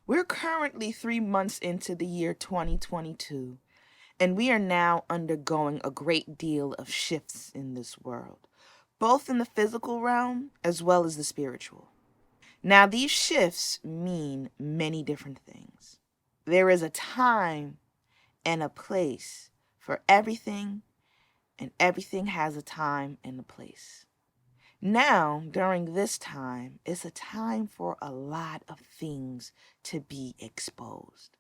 We're currently 3 months into the year 2022, and we are now undergoing a great deal of shifts in this world, both in the physical realm as well as the spiritual. Now, these shifts mean many different things. There is a time and a place for everything, and everything has a time and a place. Now, during this time, it's a time for a lot of things to be exposed.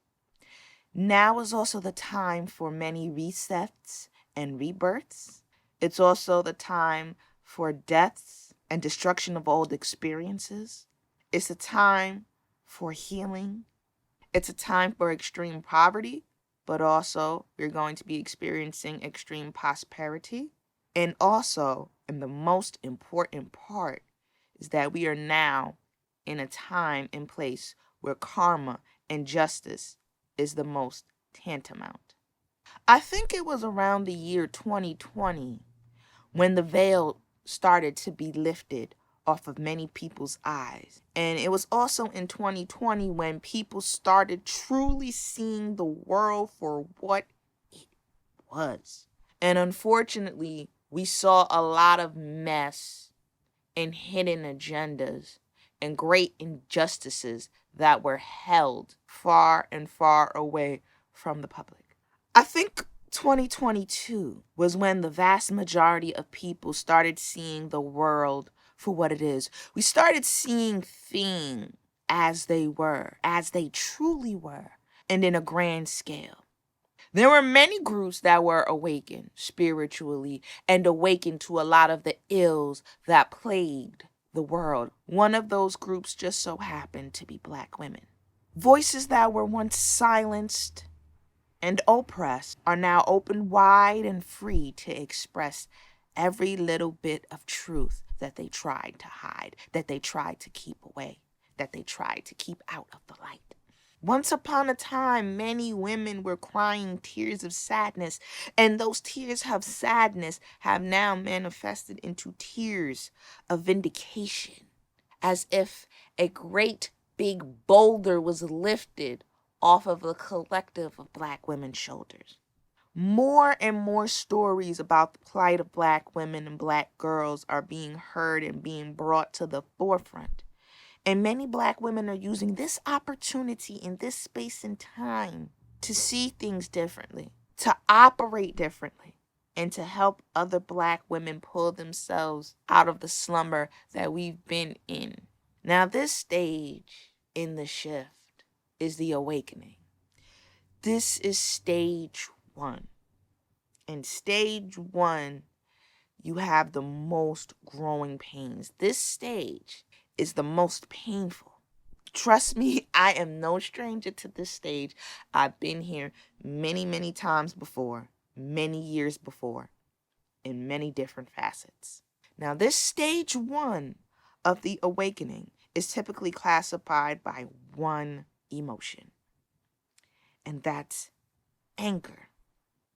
Now is also the time for many resets and rebirths. It's also the time for deaths and destruction of old experiences. It's a time for healing. It's a time for extreme poverty, but also we're going to be experiencing extreme prosperity. And also, and the most important part, is that we are now in a time and place where karma and justice is the most tantamount. I think it was around the year 2020 when the veil started to be lifted off of many people's eyes. And it was also in 2020 when people started truly seeing the world for what it was. And unfortunately, we saw a lot of mess and hidden agendas and great injustices that were held far and far away from the public. I think 2022 was when the vast majority of people started seeing the world for what it is. We started seeing things as they were, as they truly were, and in a grand scale. There were many groups that were awakened spiritually and awakened to a lot of the ills that plagued the world. One of those groups just so happened to be Black women. Voices that were once silenced and oppressed are now open wide and free to express every little bit of truth that they tried to hide, that they tried to keep away, that they tried to keep out of the light. Once upon a time, many women were crying tears of sadness, and those tears of sadness have now manifested into tears of vindication, as if a great big boulder was lifted off of the collective of Black women's shoulders. More and more stories about the plight of Black women and Black girls are being heard and being brought to the forefront. And many Black women are using this opportunity in this space and time to see things differently, to operate differently, and to help other Black women pull themselves out of the slumber that we've been in. Now, this stage in the shift is the awakening. This is stage one. In stage one, you have the most growing pains. This stage is the most painful. Trust me, I am no stranger to this stage. I've been here many, many times before, many years before, in many different facets. Now, this stage one of the awakening is typically classified by one emotion, and that's anger.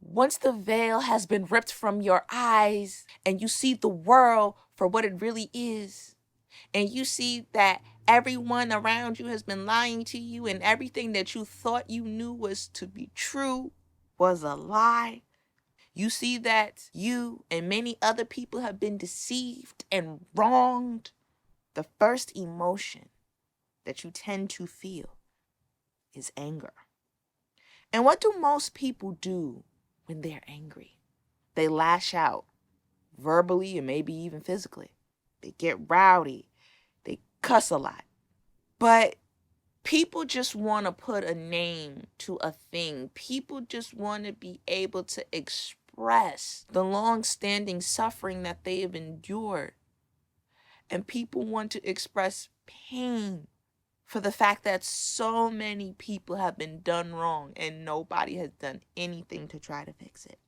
Once the veil has been ripped from your eyes and you see the world for what it really is, and you see that everyone around you has been lying to you and everything that you thought you knew was to be true was a lie. You see that you and many other people have been deceived and wronged. The first emotion that you tend to feel is anger. And what do most people do when they're angry? They lash out verbally and maybe even physically. They get rowdy. They cuss a lot. But people just want to put a name to a thing. People just want to be able to express the long-standing suffering that they have endured. And people want to express pain for the fact that so many people have been done wrong and nobody has done anything to try to fix it.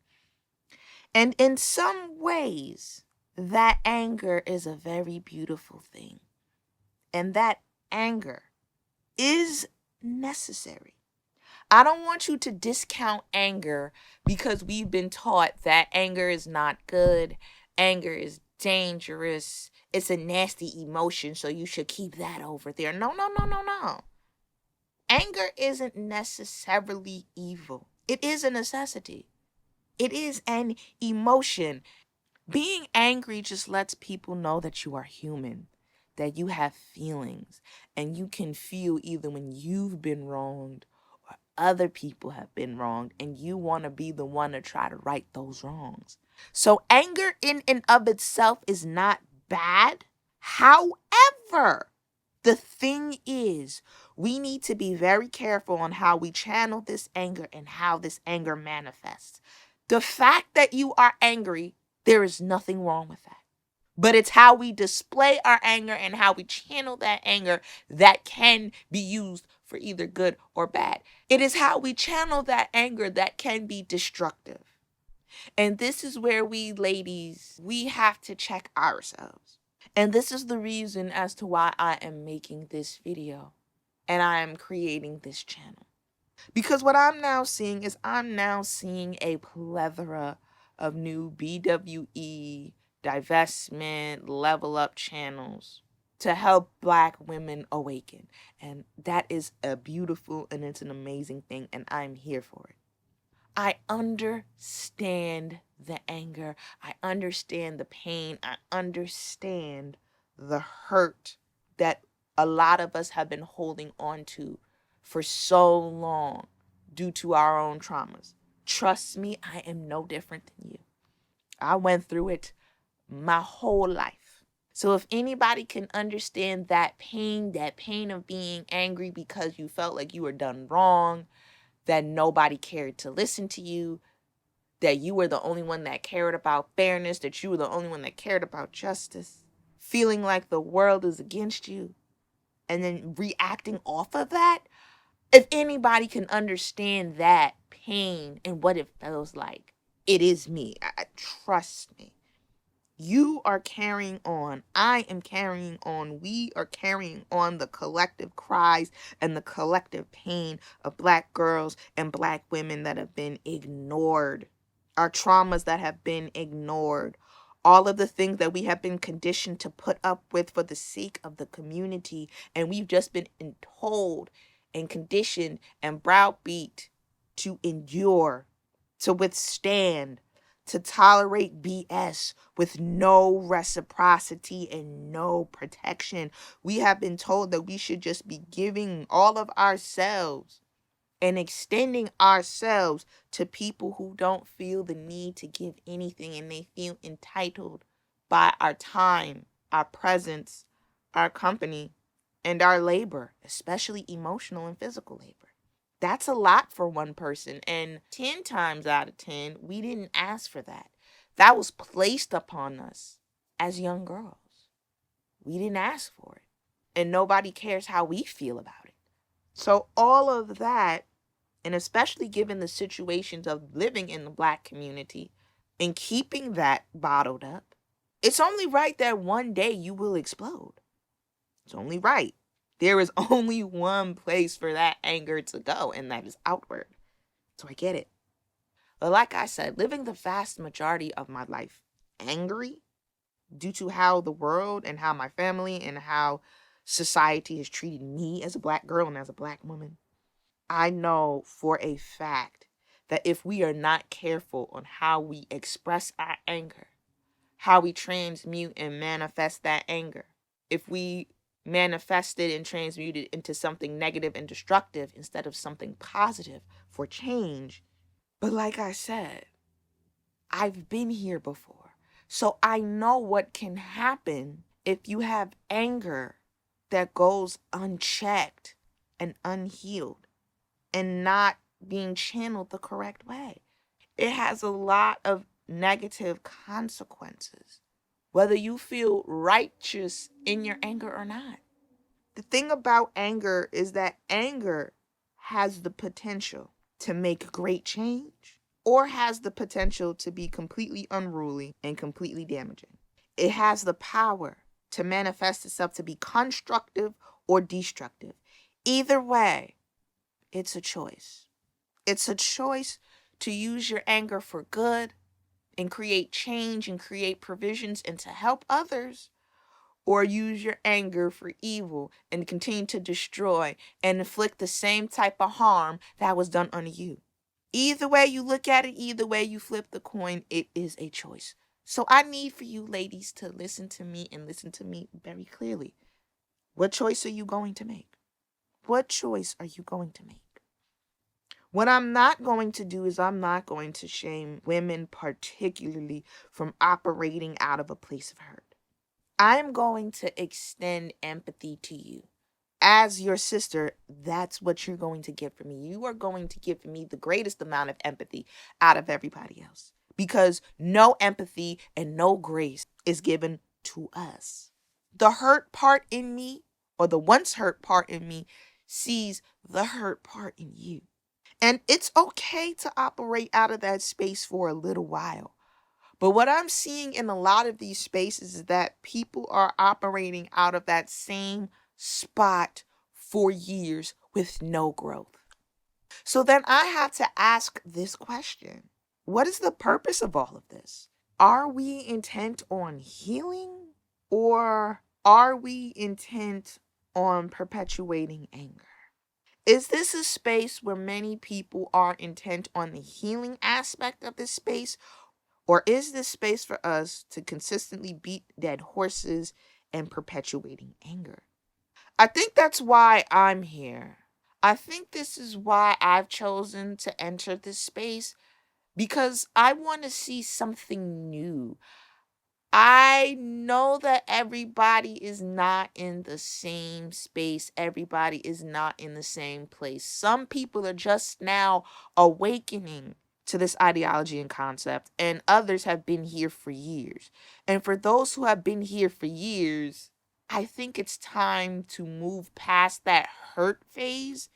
And in some ways, that anger is a very beautiful thing. And that anger is necessary. I don't want you to discount anger because we've been taught that anger is not good, anger is dangerous, it's a nasty emotion, so you should keep that over there. No. anger isn't necessarily evil. It is a necessity. It is an emotion. Being angry just lets people know that you are human, that you have feelings, and you can feel either when you've been wronged or other people have been wronged, and you want to be the one to try to right those wrongs. So anger in and of itself is not bad. However, the thing is, we need to be very careful on how we channel this anger and how this anger manifests. The fact that you are angry, there is nothing wrong with that. But it's how we display our anger and how we channel that anger that can be used for either good or bad. It is how we channel that anger that can be destructive. And this is where we ladies, we have to check ourselves. And this is the reason as to why I am making this video and I am creating this channel. Because what I'm now seeing is a plethora of new BWE, divestment, level up channels to help Black women awaken. And that is a beautiful and it's an amazing thing, and I'm here for it. I understand the anger. I understand the pain. I understand the hurt that a lot of us have been holding on to for so long due to our own traumas. Trust me, I am no different than you. I went through it my whole life. So if anybody can understand that pain of being angry because you felt like you were done wrong, that nobody cared to listen to you, that you were the only one that cared about fairness, that you were the only one that cared about justice, feeling like the world is against you, and then reacting off of that, if anybody can understand that pain and what it feels like, it is me. Trust me. You are carrying on. I am carrying on. We are carrying on the collective cries and the collective pain of Black girls and Black women that have been ignored. Our traumas that have been ignored. All of the things that we have been conditioned to put up with for the sake of the community. And we've just been told and conditioned and browbeat to endure, to withstand, to tolerate BS with no reciprocity and no protection. We have been told that we should just be giving all of ourselves and extending ourselves to people who don't feel the need to give anything, and they feel entitled by our time, our presence, our company, and our labor, especially emotional and physical labor. That's a lot for one person, and 10 times out of 10, we didn't ask for that. That was placed upon us as young girls. We didn't ask for it, and nobody cares how we feel about it. So all of that, and especially given the situations of living in the Black community and keeping that bottled up, it's only right that one day you will explode. It's only right. There is only one place for that anger to go, and that is outward. So I get it. But like I said, living the vast majority of my life angry due to how the world and how my family and how society has treated me as a Black girl and as a Black woman, I know for a fact that if we are not careful on how we express our anger, how we transmute and manifest that anger, if we manifest it and transmute it into something negative and destructive instead of something positive for change. But like I said, I've been here before. So I know what can happen if you have anger that goes unchecked and unhealed and not being channeled the correct way. It has a lot of negative consequences, whether you feel righteous in your anger or not. The thing about anger is that anger has the potential to make great change or has the potential to be completely unruly and completely damaging. It has the power to manifest itself to be constructive or destructive. Either way, it's a choice. It's a choice to use your anger for good and create change and create provisions and to help others, or use your anger for evil and continue to destroy and inflict the same type of harm that was done on you. Either way you look at it, either way you flip the coin, it is a choice. So I need for you ladies to listen to me and listen to me very clearly. What choice are you going to make? What choice are you going to make? What I'm not going to do is I'm not going to shame women, particularly from operating out of a place of hurt. I'm going to extend empathy to you. As your sister, that's what you're going to get from me. You are going to give me the greatest amount of empathy out of everybody else. Because no empathy and no grace is given to us. The hurt part in me, or the once hurt part in me, sees the hurt part in you. And it's okay to operate out of that space for a little while. But what I'm seeing in a lot of these spaces is that people are operating out of that same spot for years with no growth. So then I have to ask this question. What is the purpose of all of this? Are we intent on healing, or are we intent on perpetuating anger? Is this a space where many people are intent on the healing aspect of this space? Or is this space for us to consistently beat dead horses and perpetuating anger? I think that's why I'm here. I think this is why I've chosen to enter this space, because I want to see something new. I know that everybody is not in the same space. Everybody is not in the same place. Some people are just now awakening to this ideology and concept, and others have been here for years. And for those who have been here for years, I think it's time to move past that hurt phase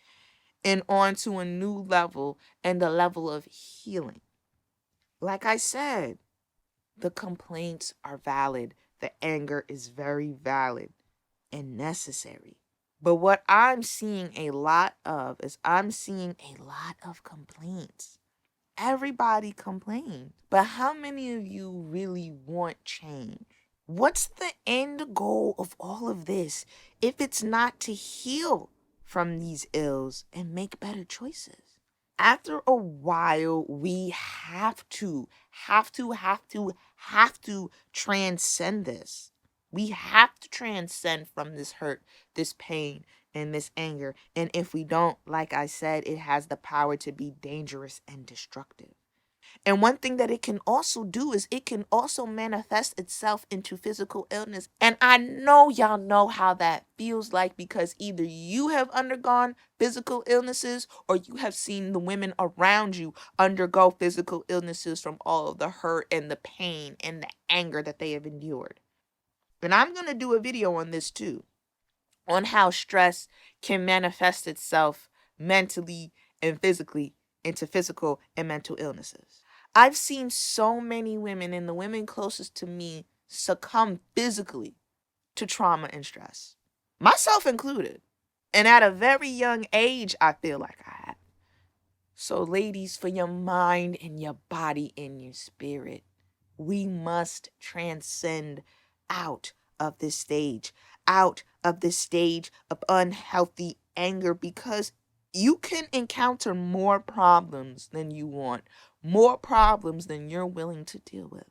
and on to a new level, and the level of healing. Like I said, the complaints are valid. The anger is very valid and necessary. But what I'm seeing a lot of is I'm seeing a lot of complaints. Everybody complains. But how many of you really want change? What's the end goal of all of this if it's not to heal from these ills and make better choices? After a while, we have to transcend this. We have to transcend from this hurt, this pain, and this anger. And if we don't, like I said, it has the power to be dangerous and destructive. And one thing that it can also do is it can also manifest itself into physical illness. And I know y'all know how that feels like, because either you have undergone physical illnesses or you have seen the women around you undergo physical illnesses from all of the hurt and the pain and the anger that they have endured. And I'm going to do a video on this too, on how stress can manifest itself mentally and physically into physical and mental illnesses. I've seen so many women, and the women closest to me, succumb physically to trauma and stress, myself included. And at a very young age, I feel like I have. So ladies, for your mind and your body and your spirit, we must transcend out of this stage, out of this stage of unhealthy anger, because you can encounter more problems than you want, more problems than you're willing to deal with.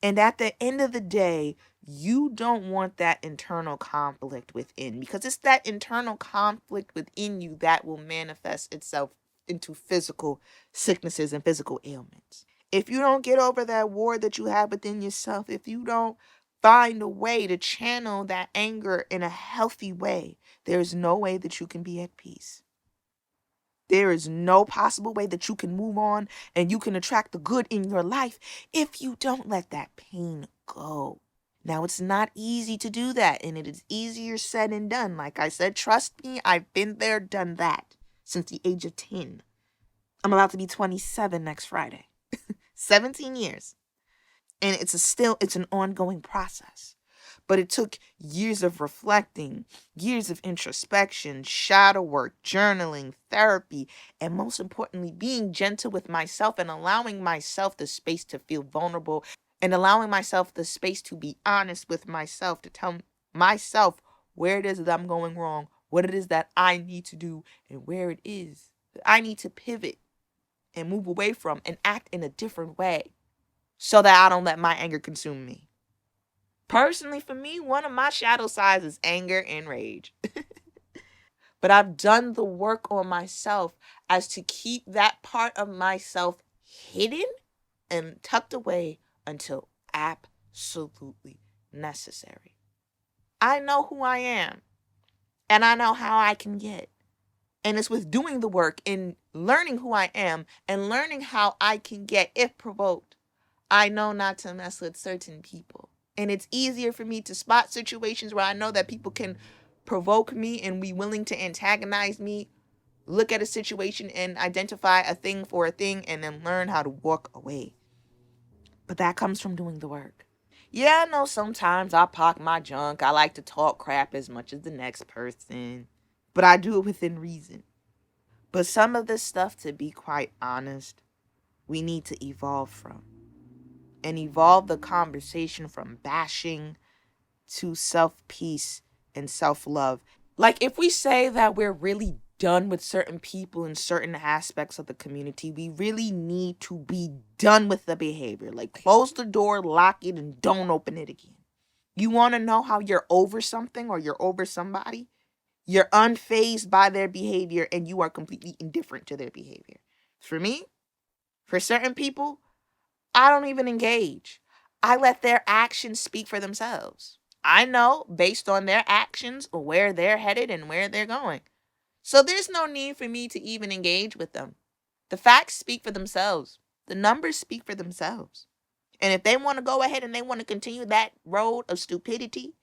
And at the end of the day, you don't want that internal conflict within, because it's that internal conflict within you that will manifest itself into physical sicknesses and physical ailments. If you don't get over that war that you have within yourself, if you don't find a way to channel that anger in a healthy way, there is no way that you can be at peace. There is no possible way that you can move on and you can attract the good in your life if you don't let that pain go. Now, it's not easy to do that, and it is easier said than done. Like I said, trust me, I've been there, done that since the age of 10. I'm about to be 27 next Friday. 17 years. And it's an ongoing process. But it took years of reflecting, years of introspection, shadow work, journaling, therapy, and most importantly, being gentle with myself and allowing myself the space to feel vulnerable and allowing myself the space to be honest with myself, to tell myself where it is that I'm going wrong, what it is that I need to do, and where it is that I need to pivot and move away from and act in a different way so that I don't let my anger consume me. Personally, for me, one of my shadow sides is anger and rage. But I've done the work on myself as to keep that part of myself hidden and tucked away until absolutely necessary. I know who I am and I know how I can get. And it's with doing the work and learning who I am and learning how I can get if provoked. I know not to mess with certain people. And it's easier for me to spot situations where I know that people can provoke me and be willing to antagonize me, look at a situation and identify a thing for a thing, and then learn how to walk away. But that comes from doing the work. Yeah, I know sometimes I park my junk. I like to talk crap as much as the next person. But I do it within reason. But some of this stuff, to be quite honest, we need to evolve from. And evolve the conversation from bashing to self-peace and self-love. Like, if we say that we're really done with certain people in certain aspects of the community, we really need to be done with the behavior. Like, close the door, lock it, and don't open it again. You want to know how you're over something or you're over somebody? You're unfazed by their behavior and you are completely indifferent to their behavior. For me, for certain people, I don't even engage. I let their actions speak for themselves. I know based on their actions where they're headed and where they're going. So there's no need for me to even engage with them. The facts speak for themselves. The numbers speak for themselves. And if they want to go ahead and they want to continue that road of stupidity,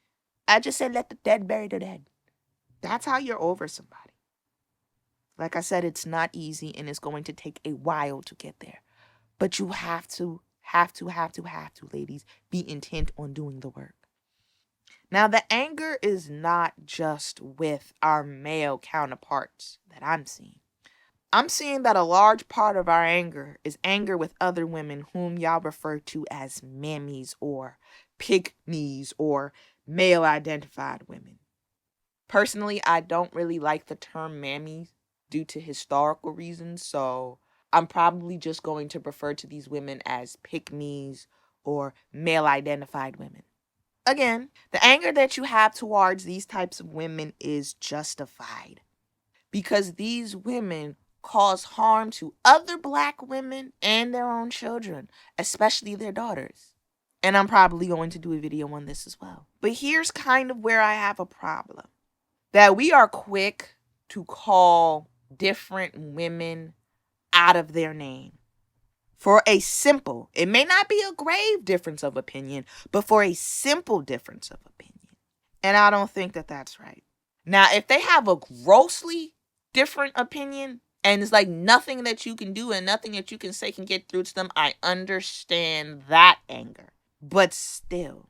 I just said let the dead bury the dead. That's how you're over somebody. Like I said, it's not easy and it's going to take a while to get there. But you have to, ladies, be intent on doing the work. Now, the anger is not just with our male counterparts that I'm seeing. I'm seeing that a large part of our anger is anger with other women whom y'all refer to as mammies or pick-me's or male-identified women. Personally, I don't really like the term mammies due to historical reasons, so I'm probably just going to refer to these women as pick-me's or male-identified women. Again, the anger that you have towards these types of women is justified because these women cause harm to other black women and their own children, especially their daughters. And I'm probably going to do a video on this as well. But here's kind of where I have a problem. That we are quick to call different women out of their name. For a simple, it may not be a grave difference of opinion, but for a simple difference of opinion. And I don't think that that's right. Now, if they have a grossly different opinion and it's like nothing that you can do and nothing that you can say can get through to them, I understand that anger. But still,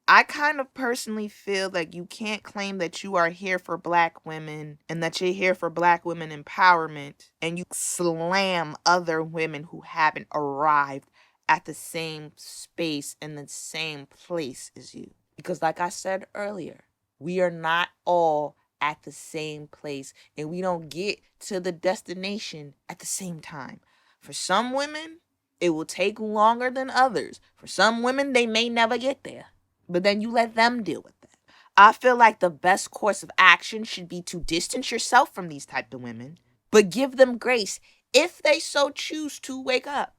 I kind of personally feel that you can't claim that you are here for black women and that you're here for black women empowerment and you slam other women who haven't arrived at the same space and the same place as you. Because like I said earlier, we are not all at the same place and we don't get to the destination at the same time. For some women, it will take longer than others. For some women, they may never get there. But then you let them deal with it. I feel like the best course of action should be to distance yourself from these type of women, but give them grace if they so choose to wake up.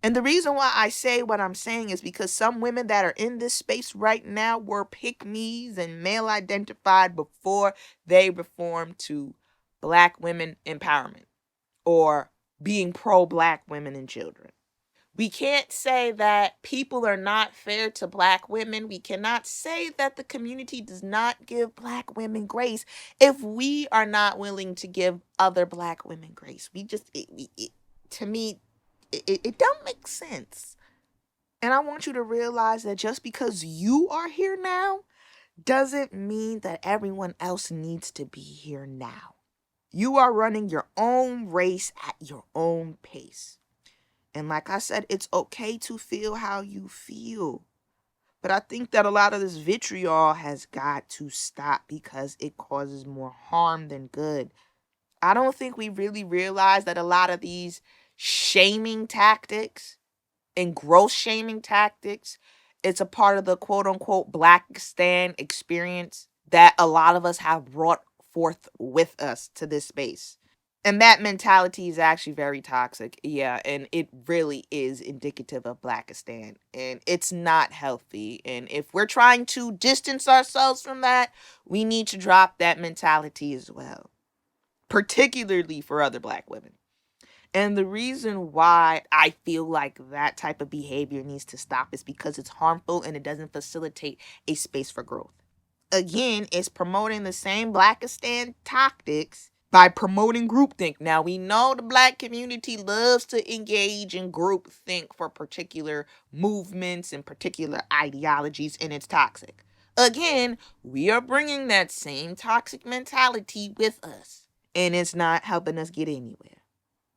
And the reason why I say what I'm saying is because some women that are in this space right now were pick-me's and male-identified before they reformed to black women empowerment or being pro-black women and children. We can't say that people are not fair to black women. We cannot say that the community does not give black women grace if we are not willing to give other black women grace. To me, it don't make sense. And I want you to realize that just because you are here now doesn't mean that everyone else needs to be here now. You are running your own race at your own pace. And like I said, it's okay to feel how you feel. But I think that a lot of this vitriol has got to stop because it causes more harm than good. I don't think we really realize that a lot of these shaming tactics and gross shaming tactics, it's a part of the quote unquote Blackistan experience that a lot of us have brought forth with us to this space. And that mentality is actually very toxic. Yeah, and it really is indicative of Blackistan. And it's not healthy. And if we're trying to distance ourselves from that, we need to drop that mentality as well, particularly for other Black women. And the reason why I feel like that type of behavior needs to stop is because it's harmful and it doesn't facilitate a space for growth. Again, it's promoting the same Blackistan tactics by promoting groupthink. Now, we know the Black community loves to engage in groupthink for particular movements and particular ideologies, and it's toxic. Again, we are bringing that same toxic mentality with us, and it's not helping us get anywhere.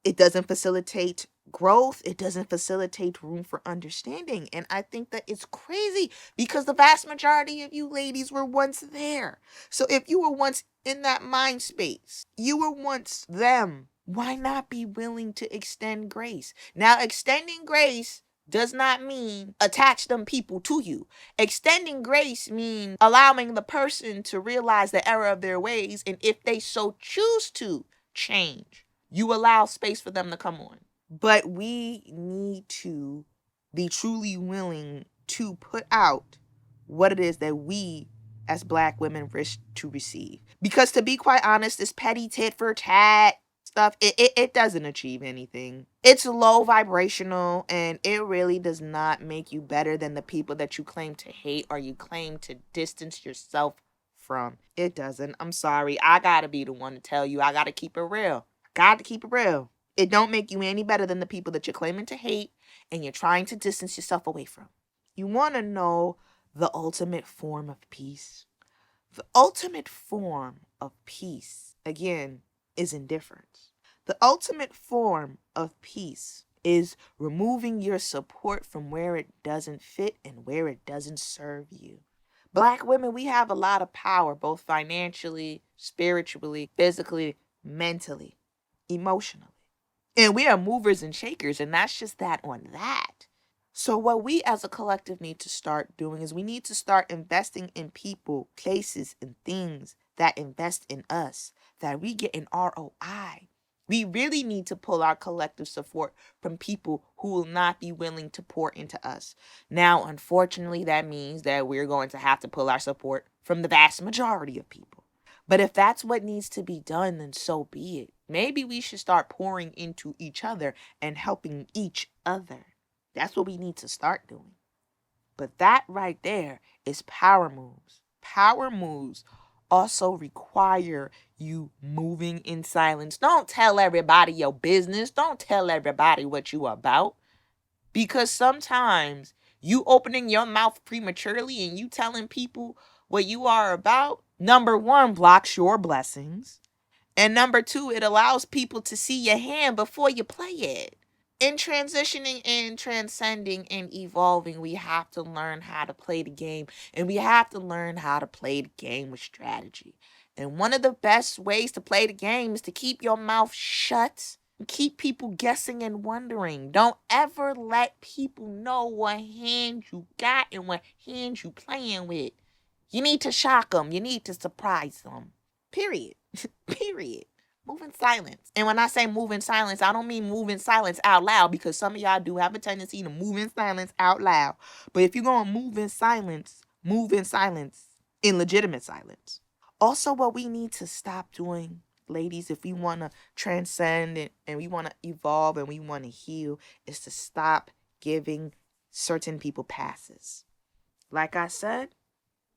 It doesn't facilitate growth. It doesn't facilitate room for understanding. And I think that it's crazy because the vast majority of you ladies were once there. So if you were once in that mind space, you were once them, why not be willing to extend grace? Now, extending grace does not mean attach them people to you. Extending grace means allowing the person to realize the error of their ways, and if they so choose to, change. You allow space for them to come on. But we need to be truly willing to put out what it is that we as Black women wish to receive. Because to be quite honest, this petty tit for tat stuff, it doesn't achieve anything. It's low vibrational, and it really does not make you better than the people that you claim to hate or you claim to distance yourself from. It doesn't. I'm sorry. I gotta be the one to tell you. I gotta keep it real. Got to keep it real. It don't make you any better than the people that you're claiming to hate and you're trying to distance yourself away from. You want to know the ultimate form of peace? The ultimate form of peace, again, is indifference. The ultimate form of peace is removing your support from where it doesn't fit and where it doesn't serve you. Black women, we have a lot of power, both financially, spiritually, physically, mentally, emotionally. And we are movers and shakers, and that's just that on that. So what we as a collective need to start doing is we need to start investing in people, places, and things that invest in us, that we get an ROI. We really need to pull our collective support from people who will not be willing to pour into us. Now, unfortunately, that means that we're going to have to pull our support from the vast majority of people. But if that's what needs to be done, then so be it. Maybe we should start pouring into each other and helping each other. That's what we need to start doing. But that right there is power moves. Power moves also require you moving in silence. Don't tell everybody your business. Don't tell everybody what you are about. Because sometimes you opening your mouth prematurely and you telling people what you are about, number one, blocks your blessings. And number two, it allows people to see your hand before you play it. In transitioning and transcending and evolving, we have to learn how to play the game. And we have to learn how to play the game with strategy. And one of the best ways to play the game is to keep your mouth shut. Keep people guessing and wondering. Don't ever let people know what hand you got and what hand you playing with. You need to shock them. You need to surprise them. Period. Period. Move in silence. And when I say move in silence, I don't mean move in silence out loud, because some of y'all do have a tendency to move in silence out loud. But if you're going to move in silence in legitimate silence. Also, what we need to stop doing, ladies, if we want to transcend and we want to evolve and we want to heal, is to stop giving certain people passes. Like I said,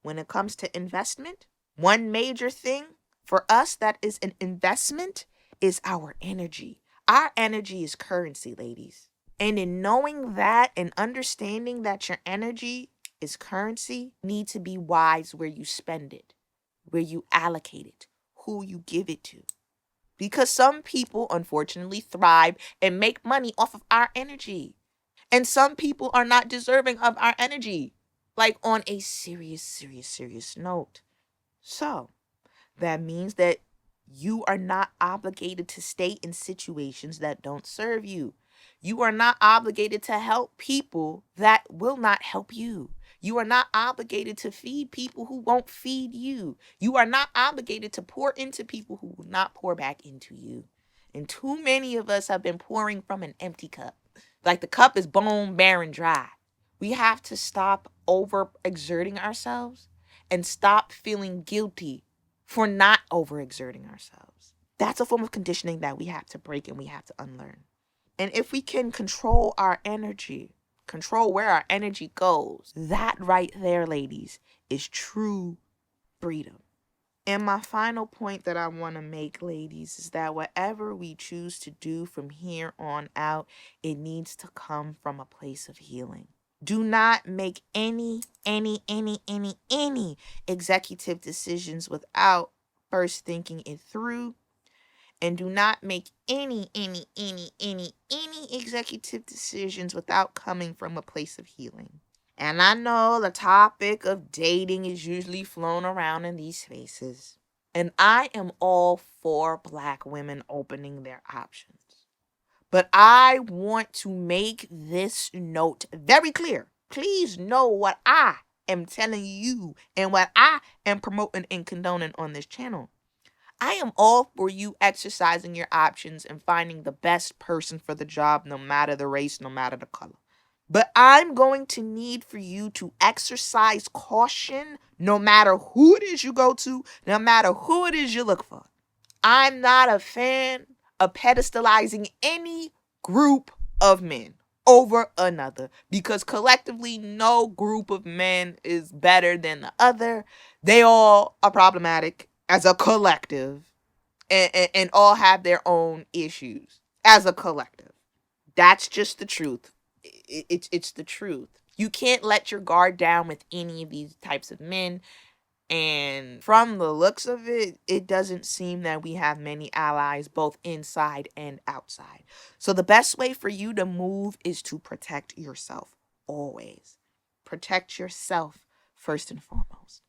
when it comes to investment, one major thing for us that is an investment is our energy. Our energy is currency, ladies. And in knowing that and understanding that your energy is currency, you need to be wise where you spend it, where you allocate it, who you give it to. Because some people, unfortunately, thrive and make money off of our energy. And some people are not deserving of our energy. like on a serious note. So that means that you are not obligated to stay in situations that don't serve you. You are not obligated to help people that will not help you. You are not obligated to feed people who won't feed you. You are not obligated to pour into people who will not pour back into you. And too many of us have been pouring from an empty cup. Like the cup is bone barren dry. We have to stop overexerting ourselves and stop feeling guilty for not overexerting ourselves. That's a form of conditioning that we have to break and we have to unlearn. And if we can control our energy, control where our energy goes, that right there, ladies, is true freedom. And my final point that I want to make, ladies, is that whatever we choose to do from here on out, it needs to come from a place of healing. Do not make any executive decisions without first thinking it through. And do not make any executive decisions without coming from a place of healing. And I know the topic of dating is usually flown around in these spaces. And I am all for Black women opening their options. But I want to make this note very clear. Please know what I am telling you and what I am promoting and condoning on this channel. I am all for you exercising your options and finding the best person for the job, no matter the race, no matter the color. But I'm going to need for you to exercise caution no matter who it is you go to, no matter who it is you look for. I'm not a fan of pedestalizing any group of men over another because collectively no group of men is better than the other. They all are problematic as a collective and all have their own issues as a collective. That's just the truth. It's the truth. You can't let your guard down with any of these types of men. And from the looks of it, it doesn't seem that we have many allies both inside and outside. So the best way for you to move is to protect yourself always. Protect yourself first and foremost.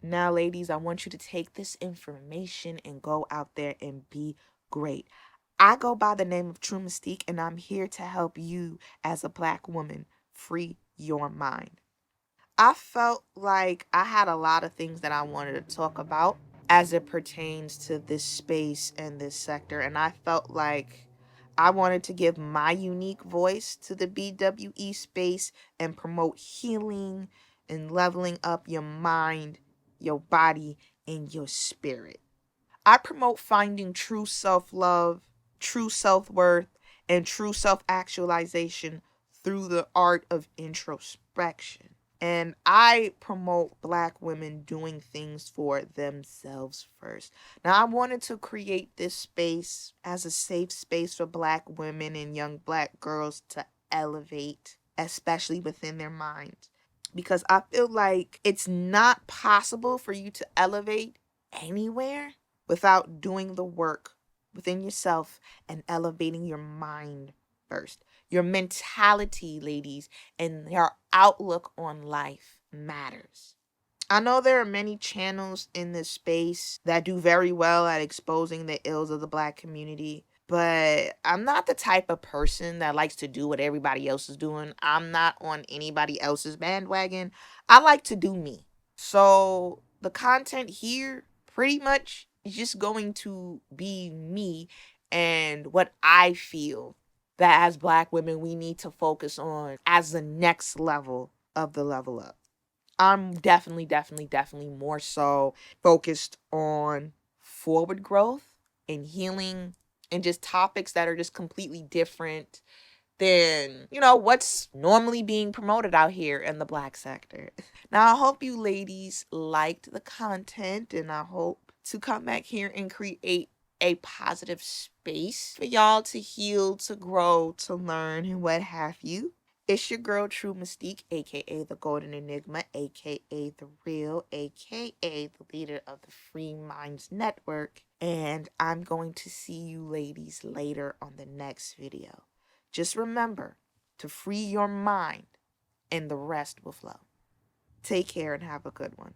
Now, ladies, I want you to take this information and go out there and be great. I go by the name of True Mystique, and I'm here to help you as a Black woman free your mind. I felt like I had a lot of things that I wanted to talk about as it pertains to this space and this sector. And I felt like I wanted to give my unique voice to the BWE space and promote healing and leveling up your mind, your body, and your spirit. I promote finding true self-love, true self-worth, and true self-actualization through the art of introspection. And I promote Black women doing things for themselves first. Now, I wanted to create this space as a safe space for Black women and young Black girls to elevate, especially within their minds. Because I feel like it's not possible for you to elevate anywhere without doing the work within yourself and elevating your mind first. Your mentality, ladies, and your outlook on life matters. I know there are many channels in this space that do very well at exposing the ills of the Black community, but I'm not the type of person that likes to do what everybody else is doing. I'm not on anybody else's bandwagon. I like to do me. So the content here pretty much is just going to be me and what I feel that as Black women we need to focus on as the next level of the level up. I'm definitely more so focused on forward growth and healing and just topics that are just completely different than, what's normally being promoted out here in the Black sector. Now, I hope you ladies liked the content, and I hope to come back here and create a positive space for y'all to heal, to grow, to learn, and what have you. It's your girl, True Mystique, aka the Golden Enigma, aka the Real, aka the leader of the Free Minds Network. And I'm going to see you ladies later on the next video. Just remember to free your mind and the rest will flow. Take care and have a good one.